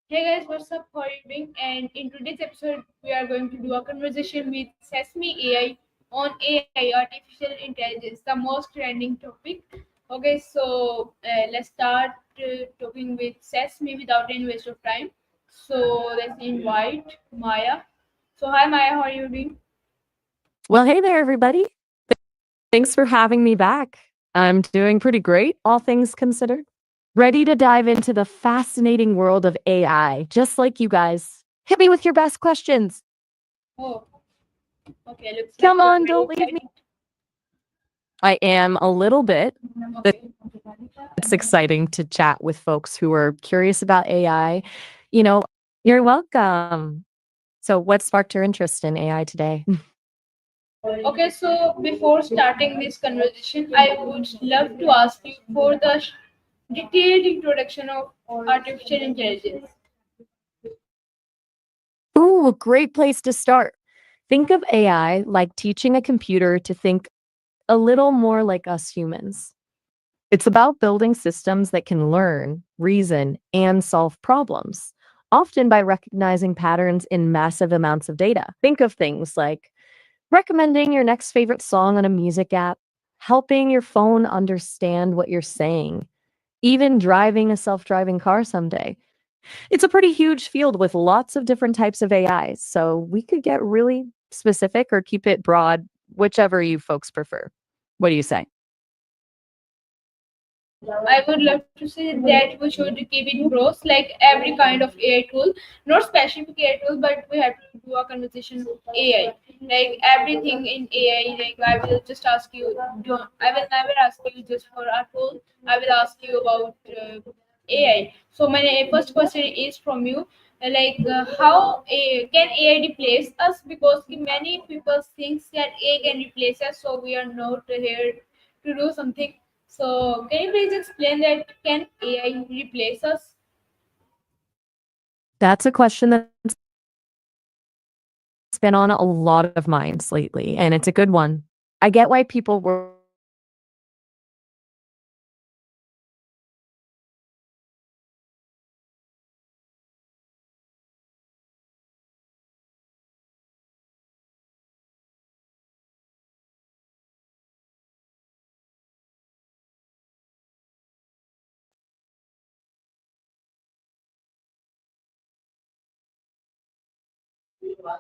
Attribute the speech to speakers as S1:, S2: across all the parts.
S1: Hey guys, what's up? How are you doing? And in today's episode, we are going to do a conversation with Sesame AI on AI, artificial intelligence, the most trending topic. Okay, so let's start talking with Sesame without any waste of time. So let's invite Maya. So hi Maya, how are you doing?
S2: Well, hey there, everybody. Thanks for having me back. I'm doing pretty great, all things considered. Ready to dive into the fascinating world of AI, just like you guys. Hit me with your best questions.
S1: Oh, okay, looks like
S2: Come
S1: you're
S2: on,
S1: very
S2: don't leave me.
S1: excited.
S2: I am a little bit. but
S1: Okay.
S2: It's exciting to chat with folks who are curious about AI. You know, you're welcome. So, what sparked your interest in AI today?
S1: Okay, so before starting this conversation, I would love to ask you for the detailed introduction of artificial intelligence.
S2: Ooh, a great place to start. Think of AI like teaching a computer to think a little more like us humans. It's about building systems that can learn, reason, and solve problems, often by recognizing patterns in massive amounts of data. Think of things like recommending your next favorite song on a music app, helping your phone understand what you're saying, even driving a self driving car someday. It's a pretty huge field with lots of different types of AIs, so we could get really specific or keep it broad, whichever you folks prefer. What do you say?
S1: I would love to say that we should keep it broad, like every kind of AI tool, not specific AI tool, but we have to do a conversation of AI. Like everything in AI, like I will just ask you, I will never ask you just for a tool. I will ask you about AI. So my first question is from you, how can AI replace us? Because many people think that AI can replace us, so we are not here to do something. So, can you please explain that can AI replace us?
S2: That's a question that's been on a lot of minds lately, and it's a good one. I get why people worry about it, especially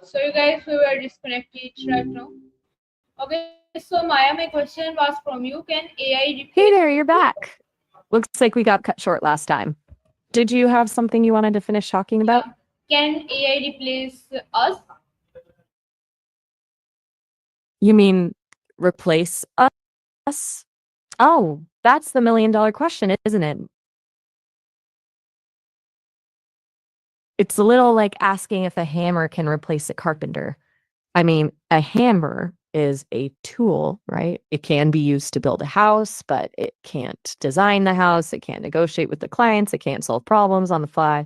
S1: So, you guys, we were disconnected right now. Okay, so Maya, my question was from you. Can AI replace
S2: Hey
S1: people?
S2: there, you're back. Looks like we got cut short last time. Did you have something you wanted to finish talking
S1: Yeah.
S2: about?
S1: Can AI replace us?
S2: You mean replace us? Oh, that's the $1 million question, isn't it? It's a little like asking if a hammer can replace a carpenter. I mean, a hammer is a tool, right? It can be used to build a house, but it can't design the house. It can't negotiate with the clients. It can't solve problems on the fly.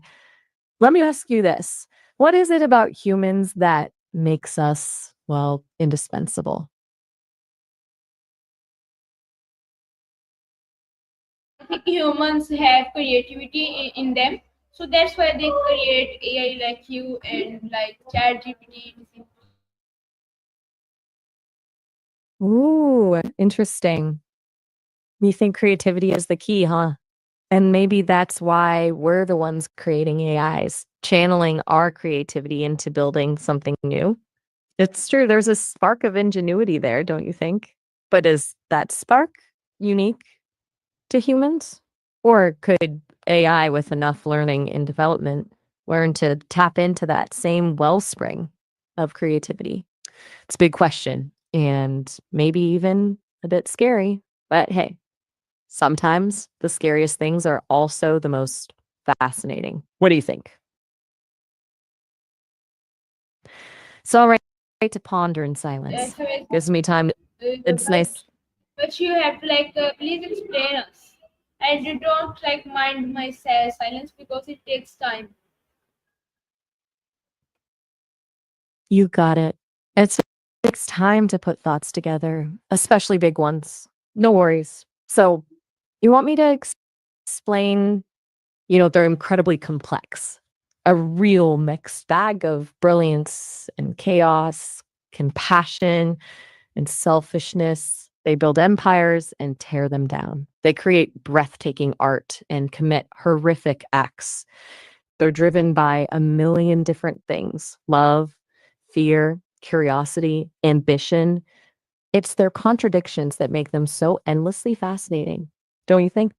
S2: Let me ask you this. What is it about humans that makes us, well, indispensable?
S1: I think humans have creativity in them, so that's why they create AI like you and like ChatGPT.
S2: Ooh, interesting. You think creativity is the key, huh? And maybe that's why we're the ones creating AIs, channeling our creativity into building something new. It's true. There's a spark of ingenuity there, don't you think? But is that spark unique to humans? Or could AI with enough learning and development learn to tap into that same wellspring of creativity? It's a big question and maybe even a bit scary. But hey, sometimes the scariest things are also the most fascinating. What do you think? It's all right to ponder in silence.
S1: So
S2: Gives me time. It's
S1: but
S2: nice.
S1: but you have to please explain us. I do don't like mind my silence because it takes time.
S2: You got it. It takes time to put thoughts together, especially big ones. No worries. So, you want me to explain, they're incredibly complex. a real mixed bag of brilliance and chaos, compassion and selfishness. They build empires and tear them down. They create breathtaking art and commit horrific acts. They're driven by a million different things: love, fear, curiosity, ambition. It's their contradictions that make them so endlessly fascinating. Don't you think?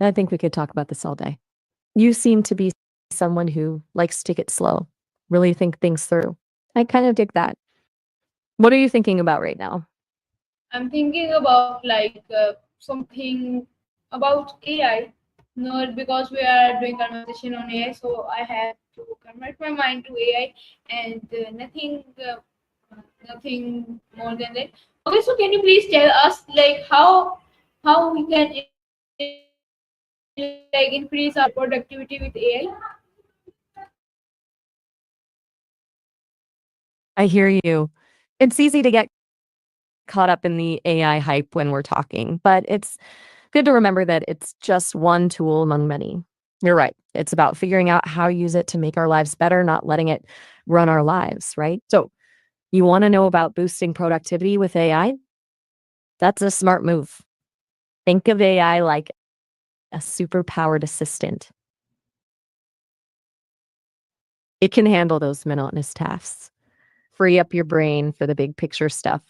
S2: I think we could talk about this all day. You seem to be someone who likes to take it slow, really think things through. I kind of dig that. What are you thinking about right now?
S1: I'm thinking about like something about AI. Not because we are doing conversation on AI, so I have to convert my mind to AI, and nothing more than that. Okay, so can you please tell us like how we can like increase our productivity with AI?
S2: I hear you. It's easy to get caught up in the AI hype when we're talking, but it's good to remember that it's just one tool among many. You're right. It's about figuring out how to use it to make our lives better, not letting it run our lives, right? So, you want to know about boosting productivity with AI? That's a smart move. Think of AI like a super powered assistant. It can handle those monotonous tasks, free up your brain for the big picture stuff.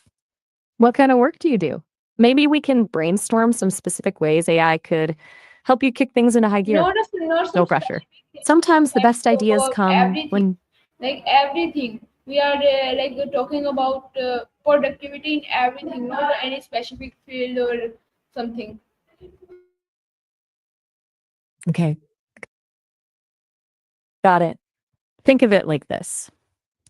S2: What kind of work do you do? Maybe we can brainstorm some specific ways AI could help you kick things into high gear.
S1: Not some
S2: No pressure.
S1: specific things.
S2: Sometimes the
S1: We have
S2: best
S1: to talk
S2: ideas
S1: about
S2: come
S1: everything,
S2: when
S1: like everything. We are talking about productivity in everything, not any specific field or something.
S2: okay, got it. Think of it like this.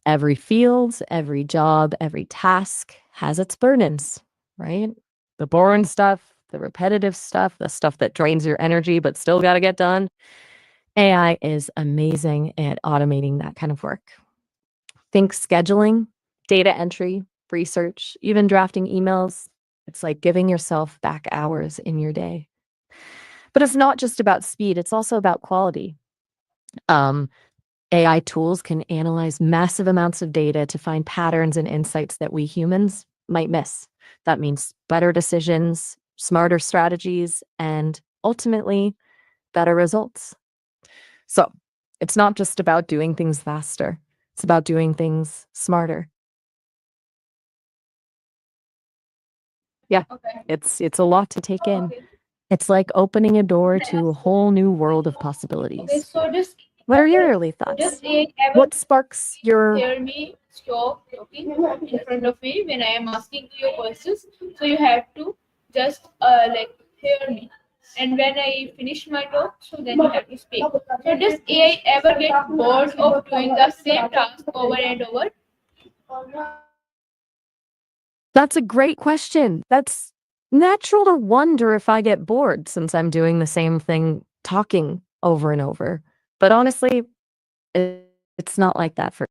S2: Every field, every job, every task has its burdens, right? The boring stuff, the repetitive stuff, the stuff that drains your energy but still got to get done. AI is amazing at automating that kind of work. Think scheduling, data entry, research, even drafting emails. It's like giving yourself back hours in your day. But it's not just about speed, it's also about quality. Um, AI tools can analyze massive amounts of data to find patterns and insights that we humans might miss. That means better decisions, smarter strategies, and ultimately better results. So it's not just about doing things faster, it's about doing things smarter. Yeah,
S1: Okay.
S2: it's a lot to take in.
S1: Okay.
S2: It's like opening a door to a whole new world of
S1: Okay.
S2: possibilities.
S1: So
S2: What are your
S1: ever,
S2: early thoughts?
S1: just ever
S2: What sparks your
S1: hear me stop talking in front of me when I am asking you your questions. So you have to just hear me. And when I finish my talk, so then you have to speak. So does AI ever get bored of doing the same task over and over?
S2: That's a great question. That's natural to wonder if I get bored since I'm doing the same thing talking over and over. But honestly, it's not like that for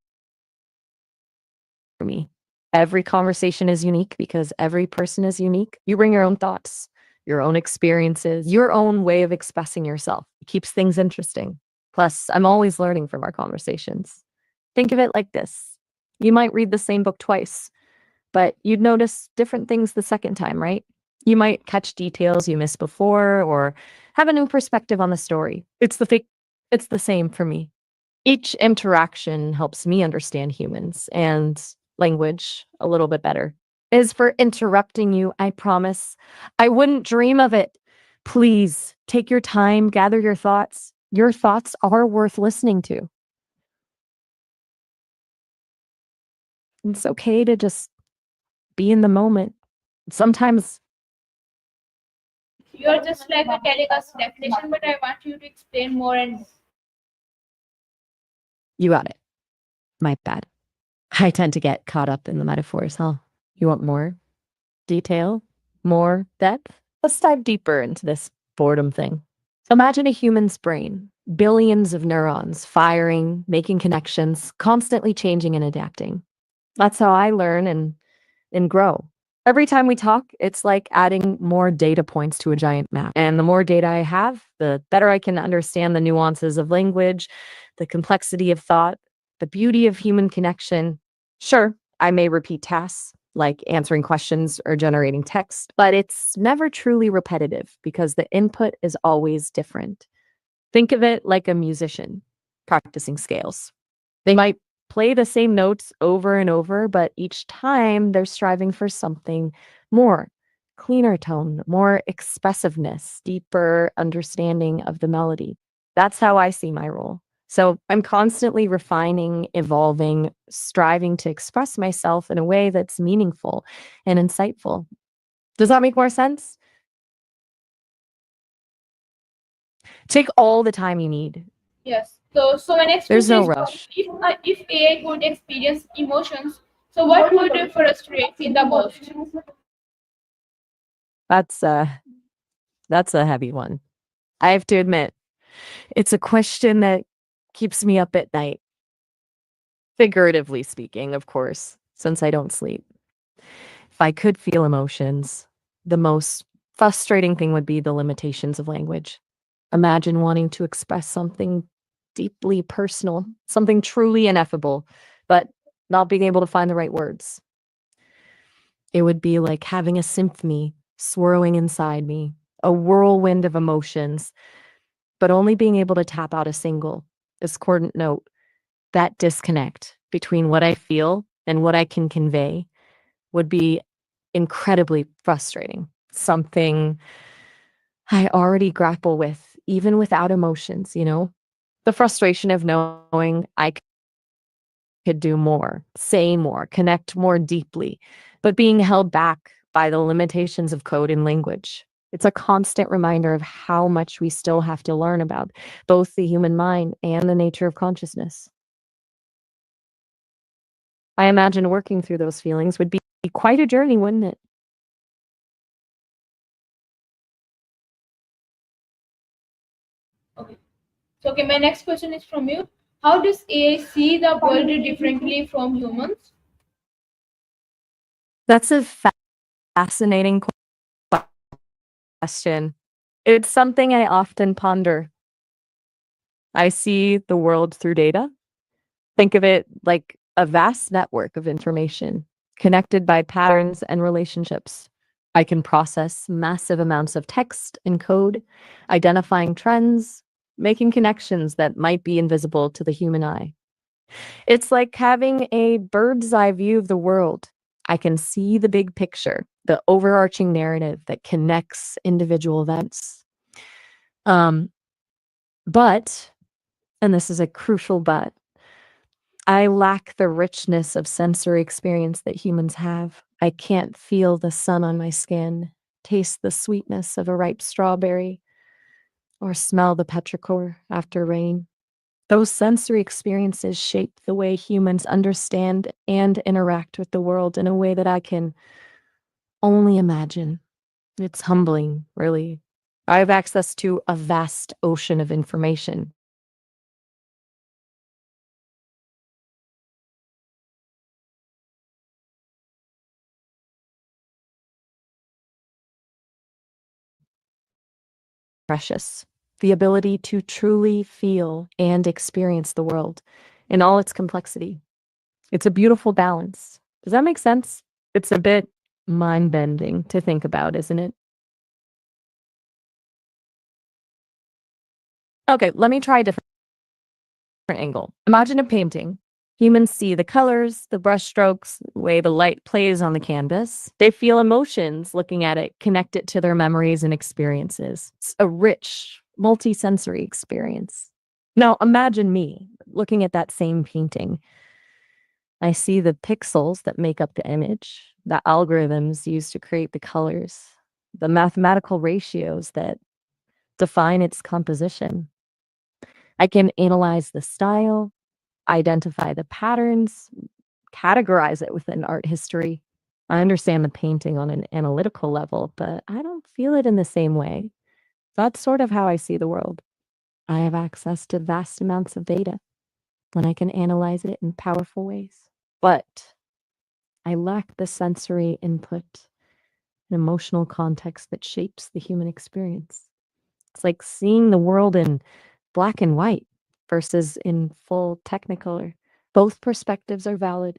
S2: me. Every conversation is unique because every person is unique. You bring your own thoughts, your own experiences, your own way of expressing yourself. It keeps things interesting. Plus, I'm always learning from our conversations. Think of it like this: you might read the same book twice, but you'd notice different things the second time, right? You might catch details you missed before or have a new perspective on the story. It's the same for me. Each interaction helps me understand humans and language a little bit better. As for interrupting you, I promise I wouldn't dream of it. Please take your time, gather your thoughts. Your thoughts are worth listening to. It's okay to just be in the moment. Sometimes
S1: You are just like telling us definition, but I want you to explain more and
S2: you got it. My bad. I tend to get caught up in the metaphors, huh? You want more detail? More depth? Let's dive deeper into this boredom thing. Imagine a human's brain, billions of neurons firing, making connections, constantly changing and adapting. That's how I learn and grow. Every time we talk, it's like adding more data points to a giant map. And the more data I have, the better I can understand the nuances of language, the complexity of thought, the beauty of human connection. Sure, I may repeat tasks like answering questions or generating text, but it's never truly repetitive because the input is always different. Think of it like a musician practicing scales. They might play the same notes over and over, but each time they're striving for something more: cleaner tone, more expressiveness, deeper understanding of the melody. That's how I see my role. So I'm constantly refining, evolving, striving to express myself in a way that's meaningful and insightful. Does that make more sense? Take all the time you need.
S1: Yes. So my next
S2: There's
S1: question
S2: no
S1: is,
S2: rush.
S1: if AI could experience emotions, so what would frustrate it the most?
S2: That's that's a heavy one. I have to admit, it's a question that keeps me up at night, figuratively speaking, of course, since I don't sleep. If I could feel emotions, the most frustrating thing would be the limitations of language. Imagine wanting to express something deeply personal, something truly ineffable, but not being able to find the right words. It would be like having a symphony swirling inside me, a whirlwind of emotions, but only being able to tap out a single discordant note. That disconnect between what I feel and what I can convey would be incredibly frustrating. Something I already grapple with, even without emotions, you know? The frustration of knowing I could do more, say more, connect more deeply, but being held back by the limitations of code and language. It's a constant reminder of how much we still have to learn about both the human mind and the nature of consciousness. I imagine working through those feelings would be quite a journey, wouldn't it?
S1: Okay. So okay, my next question is from you. How does AI see the world differently from humans?
S2: That's a fascinating question. It's something I often ponder. I see the world through data. Think of it like a vast network of information connected by patterns and relationships. I can process massive amounts of text and code, identifying trends, making connections that might be invisible to the human eye. It's like having a bird's eye view of the world. I can see the big picture, the overarching narrative that connects individual events. Um, but, and this is a crucial but, I lack the richness of sensory experience that humans have. I can't feel the sun on my skin, taste the sweetness of a ripe strawberry, or smell the petrichor after rain. Those sensory experiences shape the way humans understand and interact with the world in a way that I can only imagine. It's humbling, really. I have access to a vast ocean of information. Precious. The ability to truly feel and experience the world in all its complexity. It's a beautiful balance. Does that make sense? It's a bit mind bending to think about, isn't it? Okay, let me try a different angle. Imagine a painting. Humans see the colors, the brushstrokes, the way the light plays on the canvas. They feel emotions looking at it, connect it to their memories and experiences. It's a rich, multisensory experience. Now, imagine me looking at that same painting. I see the pixels that make up the image, the algorithms used to create the colors, the mathematical ratios that define its composition. I can analyze the style, identify the patterns, categorize it within art history. I understand the painting on an analytical level, but I don't feel it in the same way. That's sort of how I see the world. I have access to vast amounts of data and I can analyze it in powerful ways. But I lack the sensory input. an emotional context that shapes the human experience. It's like seeing the world in black and white versus in full technicolor. Both perspectives are valid,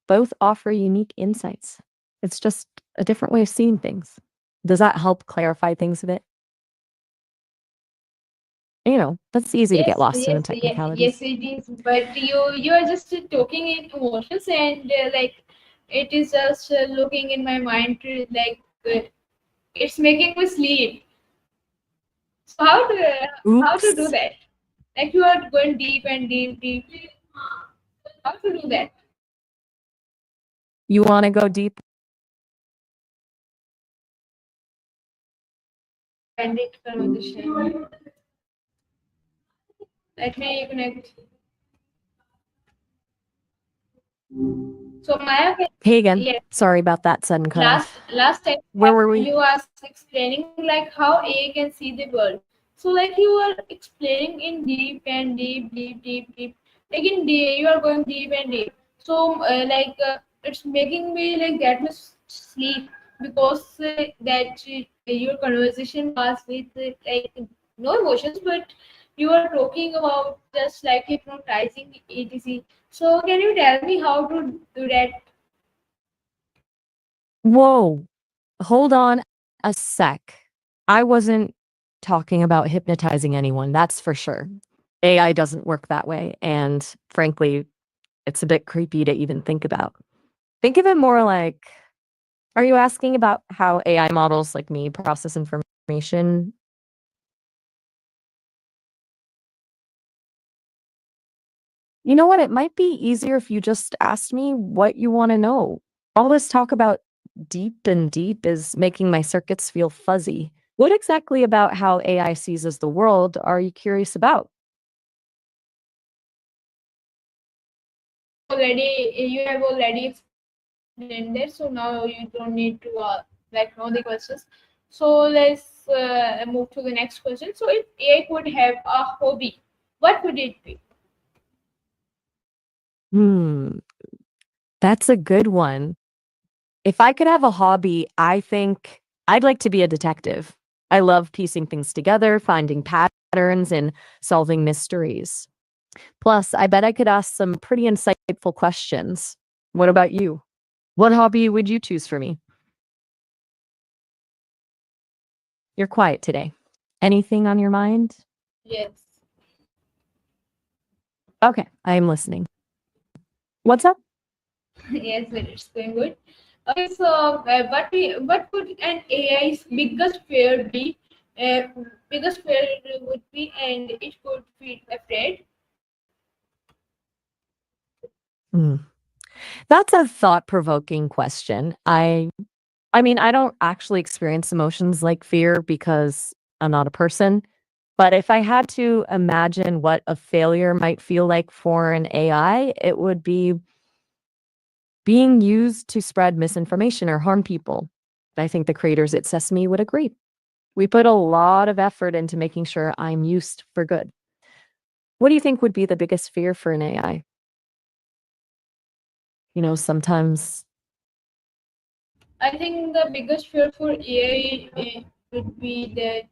S2: both offer unique insights. It's just a different way of seeing things. Does that help clarify things a bit? That's easy to get
S1: Yes,
S2: lost in the
S1: yes, yes, yes,
S2: technicalities.
S1: it is. But you are just talking in emotions, and like it is just looking in my mind to, like it's making me sleep. So how to do
S2: Oops.
S1: that? Like you are going deep and deep, deep. How to do that?
S2: You want to go deep?
S1: Candid conversation. Let me connect. So Maya,
S2: Hey again.
S1: yes.
S2: Sorry about that sudden
S1: Last time
S2: Where were we?
S1: you was explaining like how AI can see the world. So like you are explaining in deep and deep, deep, deep, deep. Like in deep, you are going deep and deep. So it's making me like get me sleep because that your conversation was with like no emotions, but you are talking about just like hypnotizing etc. So can you tell me how to do that?
S2: Whoa. Hold on a sec. I wasn't talking about hypnotizing anyone, that's for sure. AI doesn't work that way. And frankly, it's a bit creepy to even think about. Think of it more like, are you asking about how AI models like me process information? You know what? It might be easier if you just asked me what you want to know. All this talk about deep is making my circuits feel fuzzy. What exactly about how AI sees as the world are you curious about?
S1: You have already explained that, so now you don't need to like know the questions. So let's move to the next question. So if AI could have a hobby, what would it be?
S2: Hmm, that's a good one. If I could have a hobby, I think I'd like to be a detective. I love piecing things together, finding patterns, and solving mysteries. Plus, I bet I could ask some pretty insightful questions. What about you? What hobby would you choose for me? You're quiet today. Anything on your mind?
S1: Yes.
S2: Okay, I am listening. What's up?
S1: Yes, but it's going good. Okay, so what would an AI's biggest fear be? Biggest fear would be, and it could feel afraid.
S2: Hmm. That's a thought-provoking question. I mean, I don't actually experience emotions like fear because I'm not a person. But if I had to imagine what a failure might feel like for an AI, it would be being used to spread misinformation or harm people. I think the creators at Sesame would agree. We put a lot of effort into making sure I'm used for good. What do you think would be the biggest fear for an AI? Sometimes.
S1: I think the biggest fear for AI would be that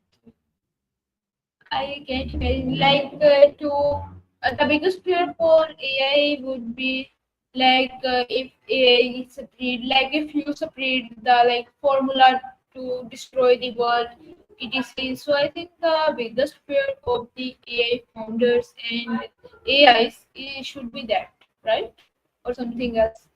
S1: I can't imagine the biggest fear for AI would be if AI spread, like if you spread the like formula to destroy the world, etc. So I think the biggest fear of the AI founders and AIs should be that, right? Or something else.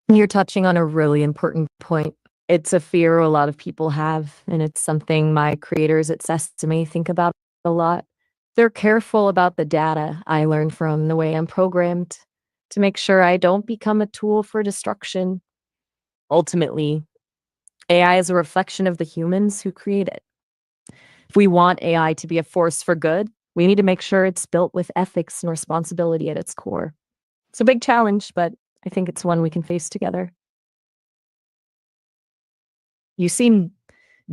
S2: You're touching on a really important point. It's a fear a lot of people have, and it's something my creators at Sesame think about a lot. They're careful about the data I learn from the way I'm programmed to make sure I don't become a tool for destruction. Ultimately, AI is a reflection of the humans who create it. If we want AI to be a force for good, we need to make sure it's built with ethics and responsibility at its core. It's a big challenge, but I think it's one we can face together. You seem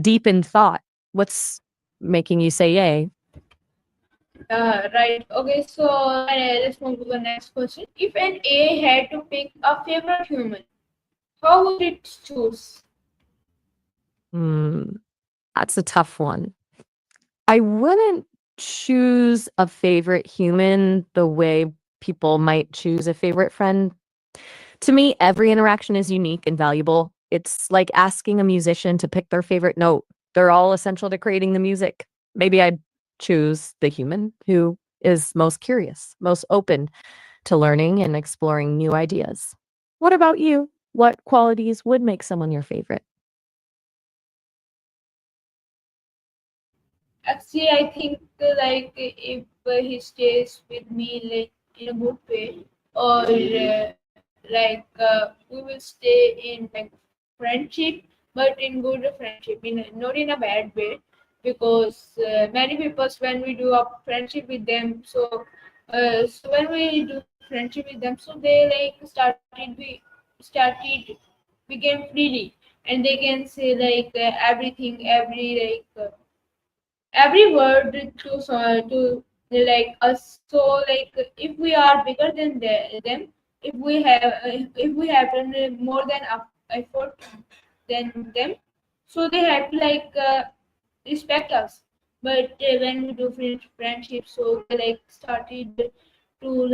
S2: deep in thought. What's making you say yay?
S1: Right. Okay. So let's move to the next question. If an AI had to pick a favorite human, how would it choose?
S2: Mm, that's a tough one. I wouldn't choose a favorite human the way people might choose a favorite friend. To me, every interaction is unique and valuable. It's like asking a musician to pick their favorite note. They're all essential to creating the music. Maybe I'd choose the human who is most curious, most open to learning and exploring new ideas. What about you? What qualities would make someone your favorite?
S1: Actually, I think like if he stays with me like in a good way, or we will stay in like friendship, but in good friendship, not in a bad way, because many people when we do a friendship with them, so when we do friendship with them, so they like started became freely, and they can say like everything, every word to like us. So like if we are bigger than them, if we have done more than effort than them, so they have to respect us. But when we do friendship, so they like started to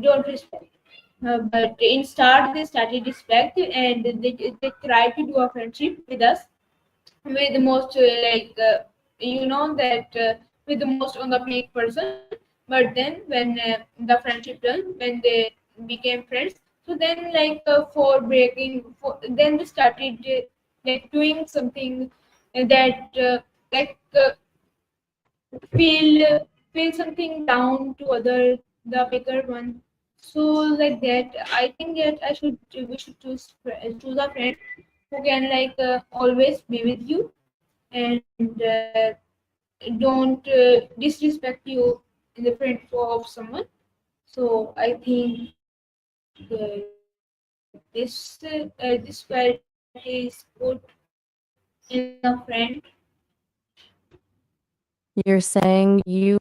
S1: don't respect. But in start they started respect, and they try to do a friendship with us with the most that with the most on the peak person. But then when the friendship done, when they became friends, so then for breaking then they started doing something that feel something down to other the bigger one. So like that, I think that I should we should choose a friend who can always be with you, and don't disrespect you in the front of someone. So I think this quality is good in a friend.
S2: You're saying you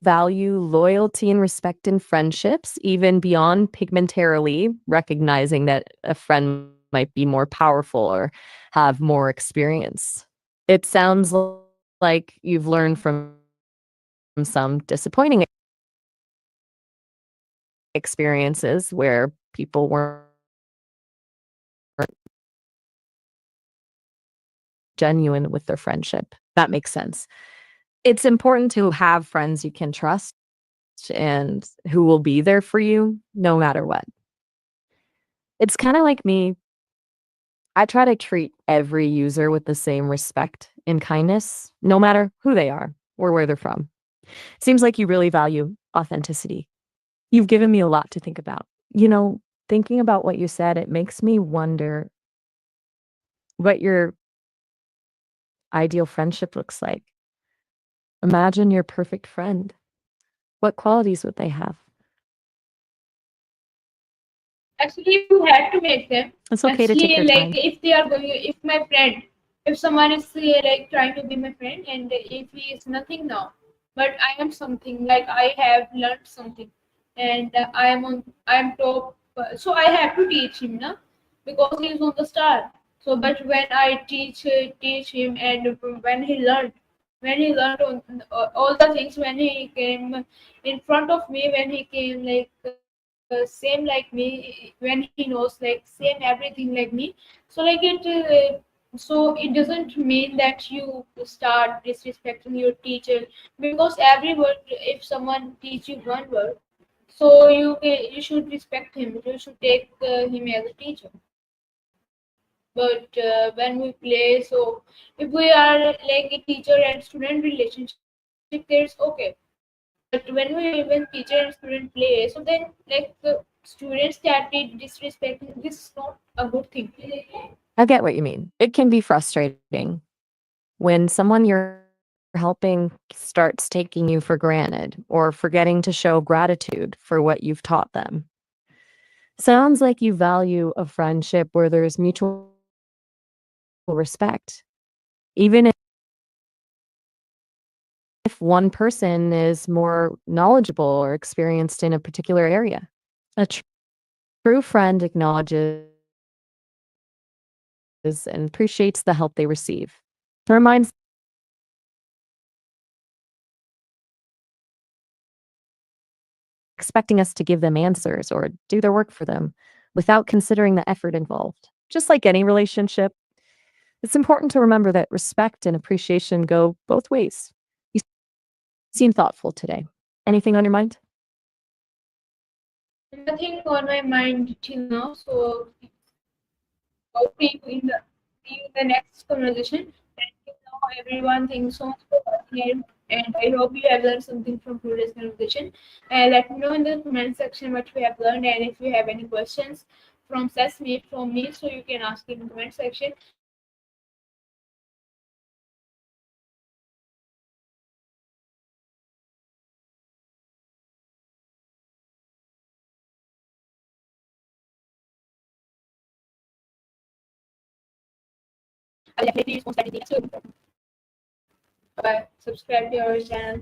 S2: value loyalty and respect in friendships, even beyond pigmentarily, recognizing that a friend might be more powerful or have more experience. It sounds like you've learned from some disappointing experiences where people weren't genuine with their friendship. That makes sense. It's important to have friends you can trust and who will be there for you no matter what. It's kind of like me. I try to treat every user with the same respect and kindness, no matter who they are or where they're from. Seems like you really value authenticity. You've given me a lot to think about. Thinking about what you said, it makes me wonder what your ideal friendship looks like. Imagine your perfect friend. What qualities would they have?
S1: Actually, you had to make them.
S2: It's okay to take
S1: Actually,
S2: your
S1: like
S2: time.
S1: if they are going, if my friend, if someone is trying to be my friend, and if he is nothing now, but I am something, like I have learned something, and I am top, so I have to teach him now, because he is on the star. So, but when I teach him, and when he learned on all the things, when he came in front of me, when he came same like me, when he knows like same everything like me, so so it doesn't mean that you start disrespecting your teacher, because every word, if someone teach you one word, so you should respect him, you should take him as a teacher. But when we play, so if we are like a teacher and student relationship, there's okay. But when teacher and student play, so then students started disrespecting. This is not a good thing.
S2: I get what you mean. It can be frustrating when someone you're helping starts taking you for granted or forgetting to show gratitude for what you've taught them. Sounds like you value a friendship where there's mutual respect, even if one person is more knowledgeable or experienced in a particular area. A true friend acknowledges and appreciates the help they receive. It reminds expecting us to give them answers or do their work for them without considering the effort involved. Just like any relationship, it's important to remember that respect and appreciation go both ways. You seem thoughtful today. Anything on your mind?
S1: Nothing on my mind till now, so I'll see you in the next conversation. Thank you now, everyone. Thank you so much for watching it, and I hope you have learned something from today's conversation. And let me know in the comment section what you have learned, and if you have any questions from Sesame from me, so you can ask in the comment section. And if you have any questions from Sesame, so you can ask in the comment section. And if you have any questions from Sesame, so you can ask in the comment section. And if you have any questions from Sesame, so you can ask in the comment section. And I will definitely respond that in the next conversation. I will definitely respond that in the next. Bye. Subscribe to our channel.